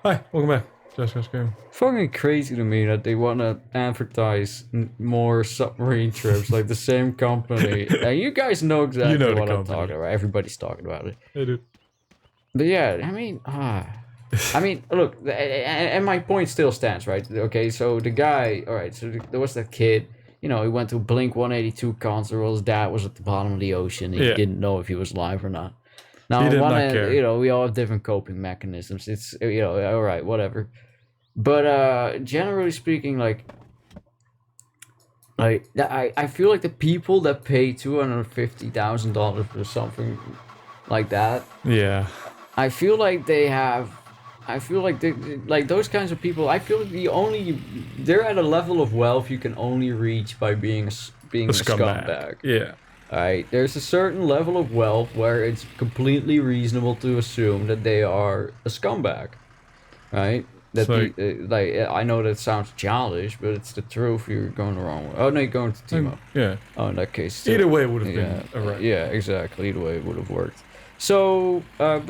Hi, welcome back. Jazzgrass game. Fucking crazy to me that they want to advertise more submarine trips, like the same company. And you guys know You exactly know the what I'm company. talking about. Everybody's talking about it. Hey, dude. But yeah, I mean, look, and my point still stands, right? Okay, so the guy, all right, so there was that kid. He went to Blink 182 concert. Well, his dad was at the bottom of the ocean. He Yeah, didn't know if he was alive or not. Now, he on did one not end, care. we all have different coping mechanisms. It's, all right, whatever. But generally speaking, I feel like the people that pay $250,000 for something like that, Yeah, I feel like they have. I feel like like those kinds of people. I feel like they're at a level of wealth you can only reach by a being a scumbag. scumbag. Yeah, All right, there's a certain level of wealth where it's completely reasonable to assume that they are a scumbag, right? it's That the like, like I know that sounds childish, but it's the truth. You're going the wrong way. Oh no, you're going to Timo. yeah. Oh, in that case, Either still, way would have yeah, been alright. yeah, exactly. Either way, it would have worked. So, but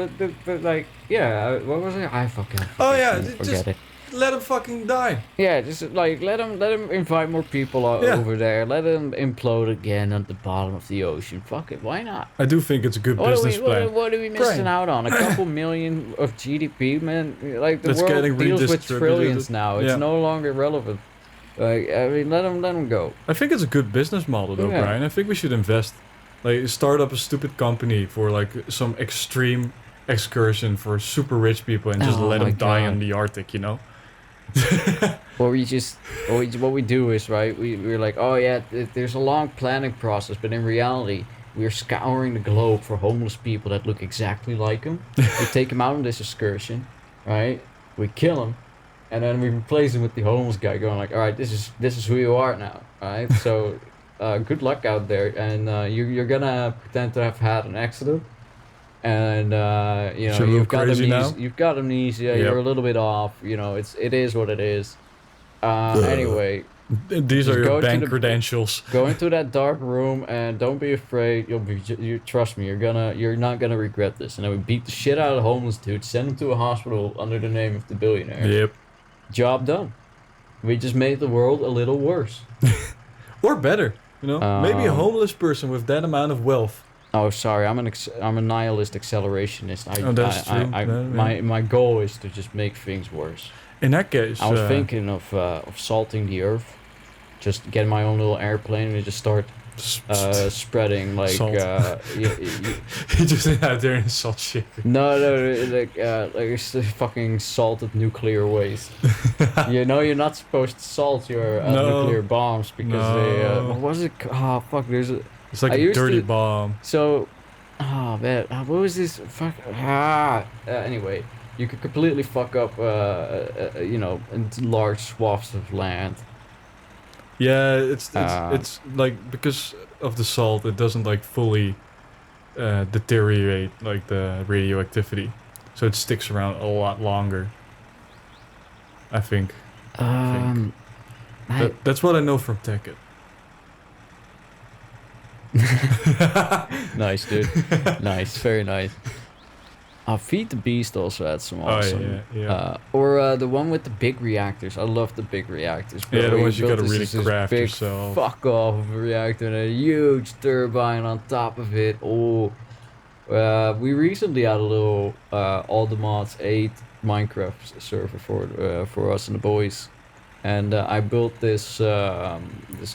like, yeah, what was it? I fucking Oh forget, yeah, forget just it. let him fucking die. Yeah, just like let him invite more people Yeah, over there. Let him implode again at the bottom of the ocean. Fuck it, why not? I do think it's a good What are business we what plan. are, what are we missing Brain. out on? A couple million of GDP, man. Like the That's getting world deals with redistributed. trillions now. It's Yeah, no longer relevant. Like I mean, let him go. I think it's a good business model though, Yeah. Brian. I think we should invest, like, start up a stupid company for like some extreme excursion for super rich people and just Oh let my them die in god. the Arctic. What we just what we do is right. We're like, oh yeah, there's a long planning process, but in reality, we're scouring the globe for homeless people that look exactly like them. We take them out on this excursion, right? We kill them, and then we replace him with the homeless guy, going like, all right, this is who you are now, all right? So, good luck out there, and you're gonna pretend to have had an accident, and She a little you've got crazy amnesia. now. You've got amnesia. You're Yep. a little bit off. It is what it is. Ugh. Anyway, These are just your bank credentials. go into that dark room and don't be afraid. You trust me. You're not gonna regret this. And then we beat the shit out of the homeless dude, send him to a hospital under the name of the billionaire. Yep. Job done. We just made the world a little worse. Or better, maybe a Um. homeless person with that amount of wealth. Oh, sorry. I'm a nihilist accelerationist. Oh, that's true. My goal is to just make things worse. In that case, I was thinking of salting the earth, just get my own little airplane and just start spreading like Salt. He just out there and salt shit. no like it's the fucking salted nuclear waste. You're not supposed to salt your No. nuclear bombs because they No. what was it? Oh fuck, there's a It's like I a used dirty to- bomb. so oh man, what was this fuck anyway, you could completely fuck up in large swaths of land. Yeah, it's Uh, it's like because of the salt, it doesn't like fully deteriorate like the radioactivity, so it sticks around a lot longer. I think. um I, That's what I know from Tekken. nice, dude. Nice, very nice. Feed the Beast also had some Oh awesome. yeah. Or the one with the big reactors. I love the big reactors. Bro. Yeah, the We ones you built gotta really this craft big yourself. Fuck off of a reactor and a huge turbine on top of it. Oh, we recently had a little All the Mods 8 Minecraft server for us and the boys, and I built this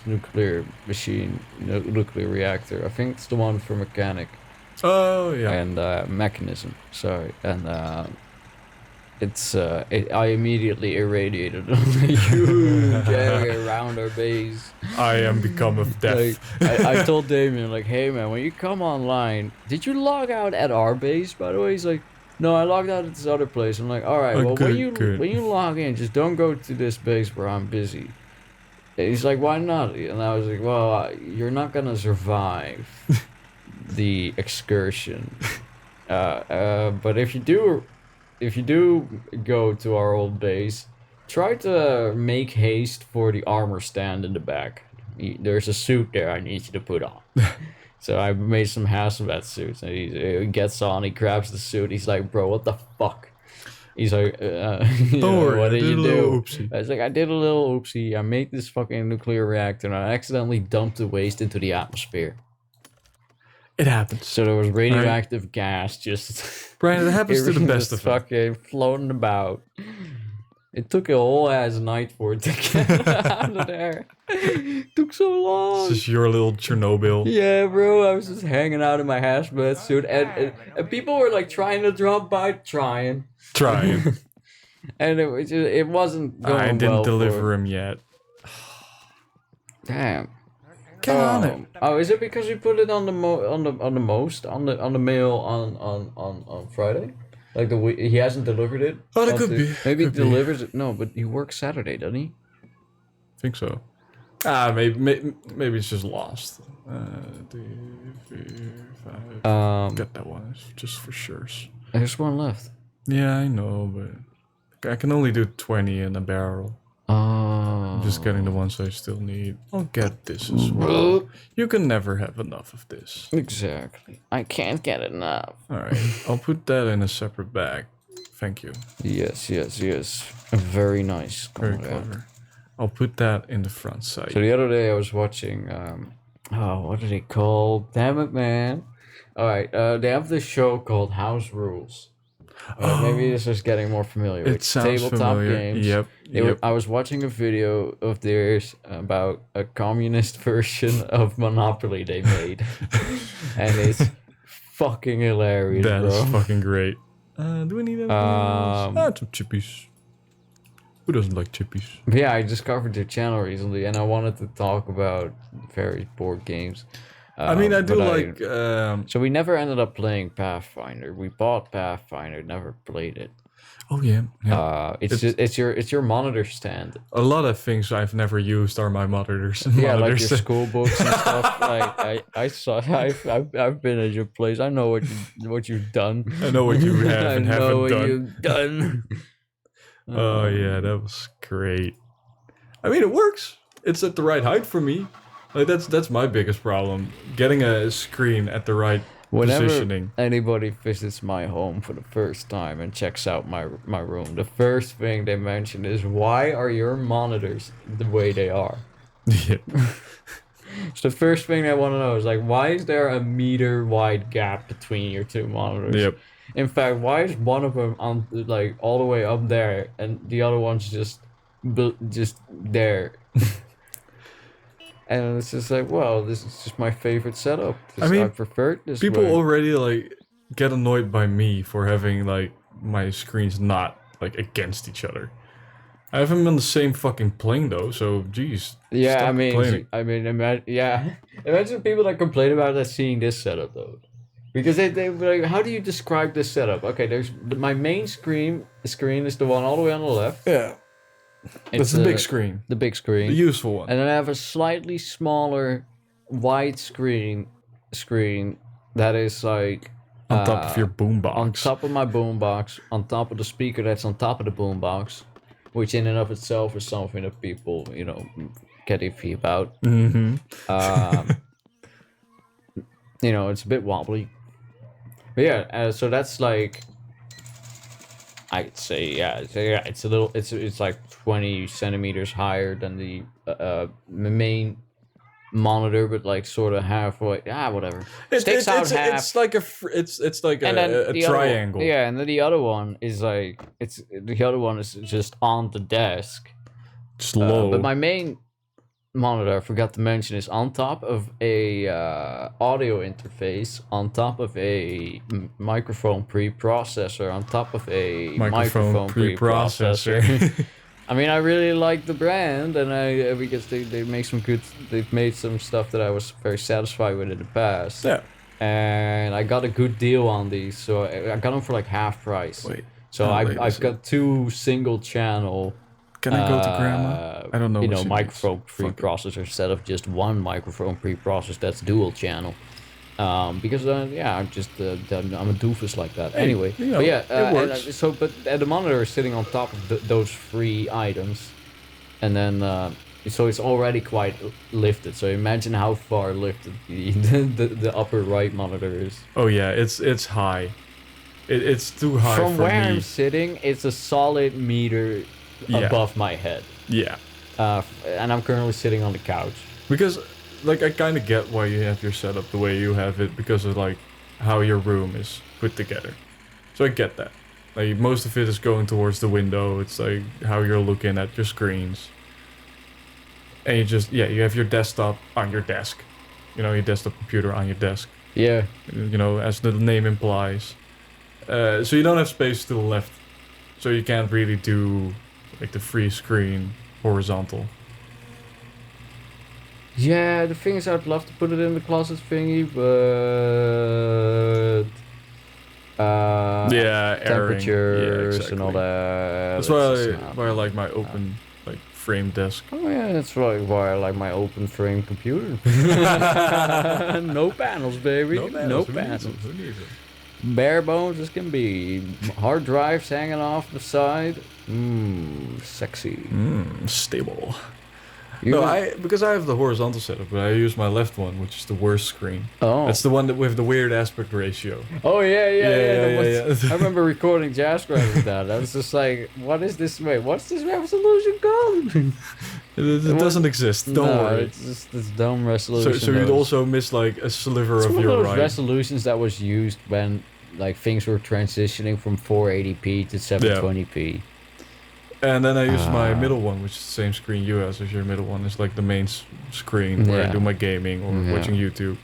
nuclear machine, nuclear reactor. I think it's the one for mechanic Oh yeah. and mechanism. Sorry, and I immediately irradiated a huge area around our base. I am become of death. I told Damien like, hey man, when you come online, did you log out at our base? By the way, he's like, no, I logged out at this other place. I'm like, all right, Oh, well good. when you log in, just don't go to this base where I'm busy. And he's like, why not? And I was like, well, you're not gonna survive the excursion. But if you do go to our old base, try to make haste for the armor stand in the back. There's a suit there I need you to put on. So I made some hazmat suits, and he gets on, he grabs the suit, he's like, bro, what the fuck? He's like, Don't worry, what I did did you a little do? oopsie. I was like, I did a little oopsie. I made this fucking nuclear reactor and I accidentally dumped the waste into the atmosphere. It happens. So there was radioactive gas just Brian, it happens to the best just of us. fucking floating about. It took a whole ass night for it to get out of there. It took so long. It's just your little Chernobyl. Yeah, bro, I was just hanging out in my hazmat suit, and people were like trying to drop by, trying, and it wasn't going I didn't well deliver him yet. Damn. Get on it. Oh, is it because you put it on the mail on Friday? Like he hasn't delivered it. Oh, that could be. Maybe he Could be. delivers it. No, but he works Saturday, doesn't he? I think so. Maybe it's just lost. 3, 4, 5. Got that one just for sure. There's one left. Yeah, I know, but I can only do 20 in a barrel. Oh. I'm just getting the ones I still need. I'll get this as well. You can never have enough of this. Exactly. I can't get enough. Alright, I'll put that in a separate bag. Thank you. Yes. Very nice. Very clever. I'll put that in the front side. So the other day I was watching, what are they called? Damn it, man. Alright, they have this show called House Rules. Maybe this is getting more familiar with sounds tabletop familiar. games. Yep. I was watching a video of theirs about a communist version of Monopoly they made. And it's fucking hilarious, That bro. is fucking great. Do we need anything else? Some chippies. Who doesn't like chippies? Yeah, I discovered their channel recently, and I wanted to talk about various board games. I mean, I do but like. So we never ended up playing Pathfinder. We bought Pathfinder, never played it. Oh yeah. It's your monitor stand. A lot of things I've never used are my monitors. Yeah, like your school books and stuff. Like I've been at your place. I know what you've done. I know what you have and I know haven't what done. you've done. Oh yeah, that was great. I mean, it works. It's at the right height for me. Like that's my biggest problem. Getting a screen at the right positioning. Anybody visits my home for the first time and checks out my room, the first thing they mention is, why are your monitors the way they are? Yeah. So the first thing I want to know is, like, why is there a meter wide gap between your two monitors? Yep. In fact, why is one of them on like all the way up there and the other one's just there? And it's just like, well, this is just my favorite setup. I prefer it this people way. already like get annoyed by me for having like my screens not like against each other. I have them on the same fucking plane though, so geez. Yeah, stop I mean, complaining. imagine people that complain about that seeing this setup though, because they like, how do you describe this setup? Okay, there's my main screen. The screen is the one all the way on the left. Yeah. That's the big screen. The big screen. The useful one. And then I have a slightly smaller wide screen that is like on top of your boombox. on top of my boombox, on top of the speaker that's on top of the boombox, which in and of itself is something that people, get iffy about. Mm-hmm. It's a bit wobbly. But yeah, so that's like, I'd say, it's a little, it's like 20 centimeters higher than the main monitor, but like sort of halfway. Whatever. Sticks out half. It's like it's like a triangle. Yeah, and then the other one is like the other one is just on the desk. Just low. But my main monitor, I forgot to mention, is on top of a audio interface, on top of a microphone preprocessor, on top of a microphone preprocessor. I mean, I really like the brand, and because they make they've made some stuff that I was very satisfied with in the past. Yeah. And I got a good deal on these, so I got them for like half price. Wait. So I've got 2 single channel. Can I go to grandma? I don't know. Microphone preprocessor instead of just one microphone preprocessor that's dual channel. Because I'm just I'm a doofus like that. Anyway, but yeah, it works. but the monitor is sitting on top of those 3 items, and then so it's already quite lifted. So imagine how far lifted the upper right monitor is. Oh yeah, it's high. It's too high From for where me. I'm sitting, it's a solid meter Yeah. above my head. Yeah. And I'm currently sitting on the couch. Because, like, I kind of get why you have your setup the way you have it because of, like, how your room is put together. So I get that. Like, most of it is going towards the window. It's, like, how you're looking at your screens. And you just, yeah, you have your desktop on your desk. You know, your desktop computer on your desk. Yeah. You know, as the name implies. So you don't have space to the left. So you can't really do, like, the free screen horizontal. Yeah, the thing is, I'd love to put it in the closet thingy, but Yeah, airing. temperatures Yeah, and all that. That's why I like my open like frame desk. Oh yeah, that's why I like my open frame computer. No panels, baby. No panels. Who needs it? Bare bones as can be. Hard drives hanging off the side. Sexy. Stable. You No, know- because I have the horizontal setup, but I use my left one, which is the worst screen. Oh. That's the one that with the weird aspect ratio. Oh yeah. Yeah. I remember recording Jazzgrass with that. I was just like, what is this? Wait, what's this resolution called? It doesn't exist. Don't worry. It's just this dumb resolution. So you'd also miss like a sliver It's of one your of those right. resolutions that was used when like things were transitioning from 480p to 720p. And then I use my middle one, which is the same screen you have. So your middle one is like the main screen where I do my gaming or watching YouTube.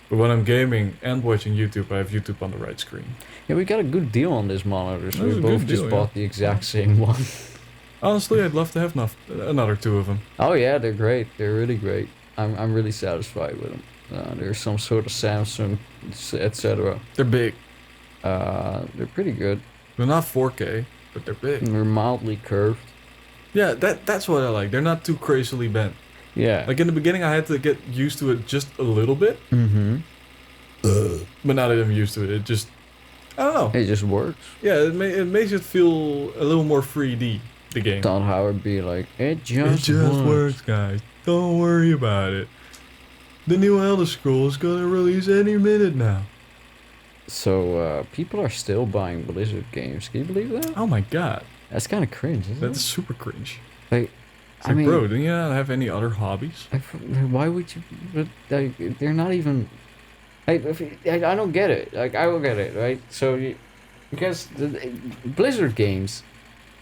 But when I'm gaming and watching YouTube, I have YouTube on the right screen. Yeah, we got a good deal on this monitor, so That was we a both good just deal, bought the exact same one. Honestly, I'd love to have another two of them. Oh yeah, they're great. They're really great. I'm really satisfied with them. There's some sort of Samsung, etc. They're big. They're pretty good. They're not 4K, but they're big. They're mildly curved. Yeah, that's what I like. They're not too crazily bent. Yeah. Like in the beginning, I had to get used to it just a little bit. Mm-hmm. But now that I'm used to it, it just, I don't know. It just works. Yeah, it makes it feel a little more 3D, the game. Thought Howard be like, it It just just works. works, guys. Don't worry about it. The new Elder Scrolls gonna release any minute now. So, people are still buying Blizzard games. Can you believe that? Oh my god. That's kind of cringe, isn't That's it? super cringe. Like, It's like, bro, do you not have any other hobbies? why would you? But like, they're not even. I don't get it. Like, I don't get it, right? So, because the Blizzard games,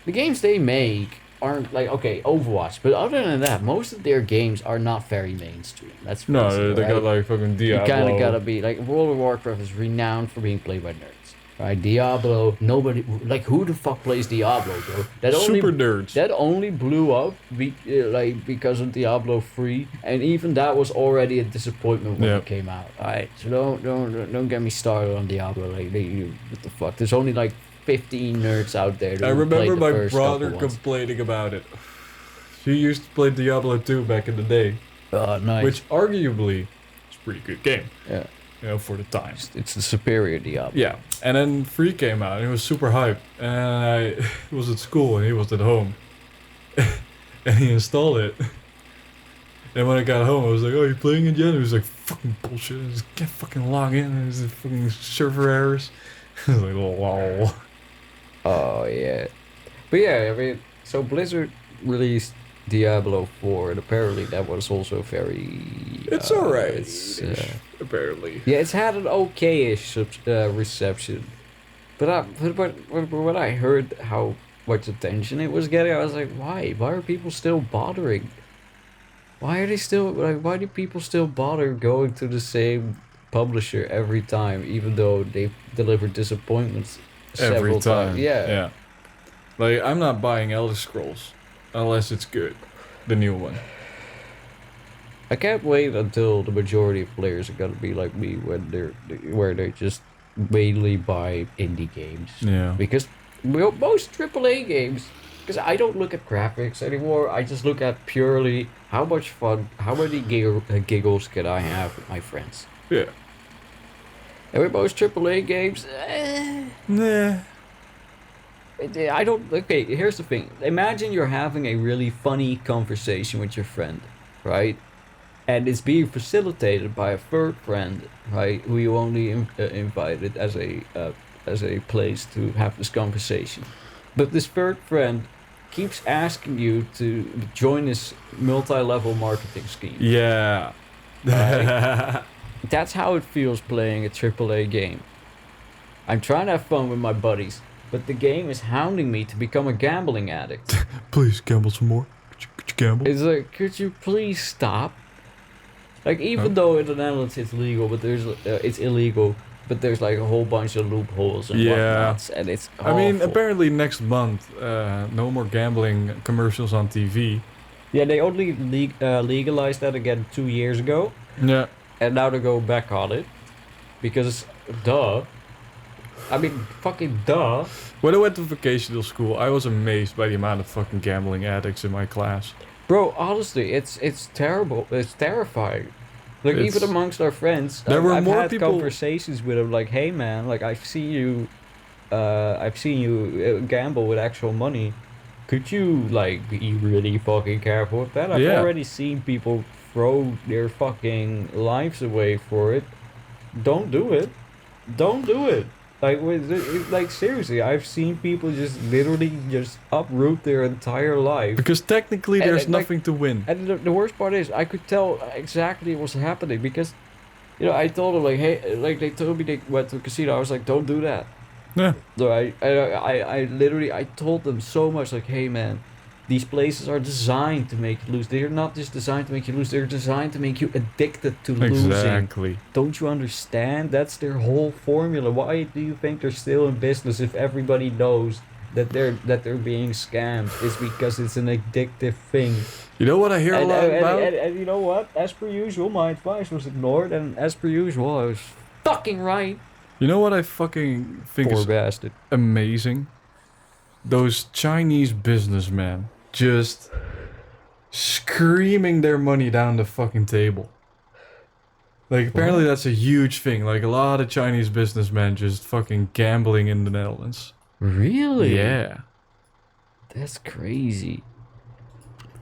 the games they make aren't like okay, Overwatch. But other than that, most of their games are not very mainstream. That's face No, it, they right? got like fucking Diablo. You kind of gotta be like World of Warcraft is renowned for being played by nerds, right? Diablo, nobody like who the fuck plays Diablo, bro? That only Super nerds. that only blew up like because of Diablo 3, and even that was already a disappointment when it came out. Alright, so don't get me started on Diablo. Like, what the fuck? There's only like 15 nerds out there. That I remember played the my first brother couple ones. complaining about it. He used to play Diablo 2 back in the day, Nice. which arguably is a pretty good game, yeah, you know, for the time. it's the superior Diablo. Yeah, and then 3 came out, and he was super hyped, and I was at school, and he was at home, and he installed it. And when I got home, I was like, "Oh, you playing it yet?" And he was like, "Fucking bullshit! I just can't fucking log in. There's fucking server errors." I was like, "Lol." Oh yeah, but yeah, I mean, so Blizzard released Diablo 4, and apparently that was also very. It's alright. It's, Apparently. yeah, it's had an okay-ish reception, but when I heard how much attention it was getting, I was like, why? Why are people still bothering? Why are they still like? Why do people still bother going to the same publisher every time, even though they've delivered disappointments Every several time. times? Yeah. Like, I'm not buying Elder Scrolls unless it's good. The new one. I can't wait until the majority of players are gonna be like me when where they just mainly buy indie games. Yeah. Because most AAA games, because I don't look at graphics anymore. I just look at purely how much fun, how many giggles can I have with my friends. Yeah. And with most AAA games, Nah. I don't. Okay, here's the thing. Imagine you're having a really funny conversation with your friend, right? And it's being facilitated by a third friend, right? Who you only invited as a as a place to have this conversation. But this third friend keeps asking you to join his multi-level marketing scheme. Yeah. That's how it feels playing a AAA game. I'm trying to have fun with my buddies, but the game is hounding me to become a gambling addict. Please gamble some more. Could you gamble? It's like, could you please stop? Like, even though in the Netherlands it's legal, but it's illegal, but there's like a whole bunch of loopholes and whatnots, and it's awful. I mean, apparently next month, no more gambling commercials on TV. Yeah, they only legalized that again 2 years ago. Yeah. And now they go back on it. Because, duh. I mean, fucking duh. When I went to vocational school, I was amazed by the amount of fucking gambling addicts in my class. Bro, honestly, it's terrible. It's terrifying. Like, even amongst our friends, I've had conversations with them like, hey man, like I've seen you gamble with actual money. Could you like be really fucking careful with that? I've already seen people throw their fucking lives away for it. Don't do it. Don't do it. Like seriously, I've seen people just literally just uproot their entire life. Because technically there's nothing to win. And the worst part is, I could tell exactly what's happening because, you know, I told them like, hey, like they told me they went to a casino. I was like, don't do that. Yeah. So I literally, I told them so much like, hey man, these places are designed to make you lose. They're not just designed to make you lose. They're designed to make you addicted to losing. Exactly. Don't you understand? That's their whole formula. Why do you think they're still in business if everybody knows that they're being scammed? It's because it's an addictive thing. You know what I hear a lot about? And you know what? As per usual, my advice was ignored, and as per usual, I was fucking right. You know what I fucking think Poor is bastard. amazing? Those Chinese businessmen just screaming their money down the fucking table. Like, apparently that's a huge thing. Like, a lot of Chinese businessmen just fucking gambling in the Netherlands. Really? Yeah. That's crazy.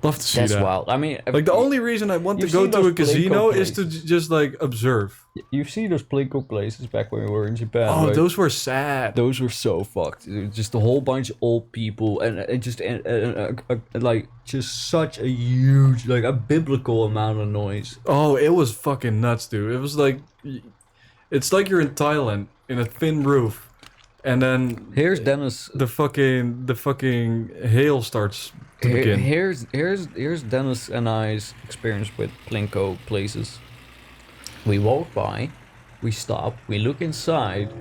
Love to see that. That's wild. I mean, like, the only reason I want to go to a casino is to just, like, observe. You've seen those Plinko places back when we were in Japan, Oh, right? those were sad. Those were so fucked. Just a whole bunch of old people and just like just such a huge, like a biblical amount of noise. Oh, it was fucking nuts, dude. It was like, it's like you're in Thailand in a thin roof, and then here's Dennis. The fucking hail starts to begin. Here's Dennis and I's experience with Plinko places. We walk by, we stop, we look inside,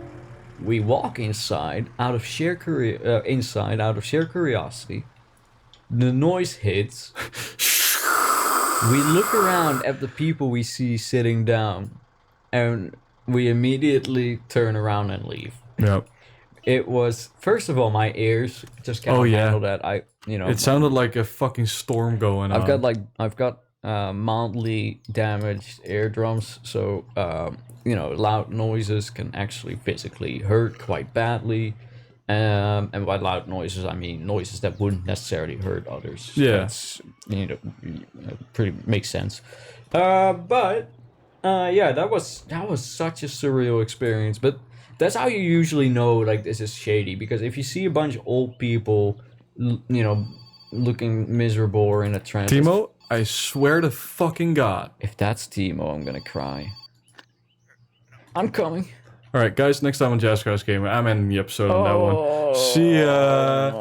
we walk inside out of sheer curiosity. The noise hits. We look around at the people we see sitting down, and we immediately turn around and leave. Yep. It was, first of all, my ears just can't handle that. It sounded like a fucking storm going on. I've got mildly damaged eardrums, so loud noises can actually physically hurt quite badly. And by loud noises, I mean noises that wouldn't necessarily hurt others. Yeah. That's, pretty makes sense. That was such a surreal experience. But that's how you usually know like this is shady, because if you see a bunch of old people, looking miserable or in a trance. Timo, I swear to fucking God. If that's Timo, I'm gonna cry. I'm coming. Alright, guys, next time on Jazzgrass Gamer, I'm ending the episode on that one. See ya!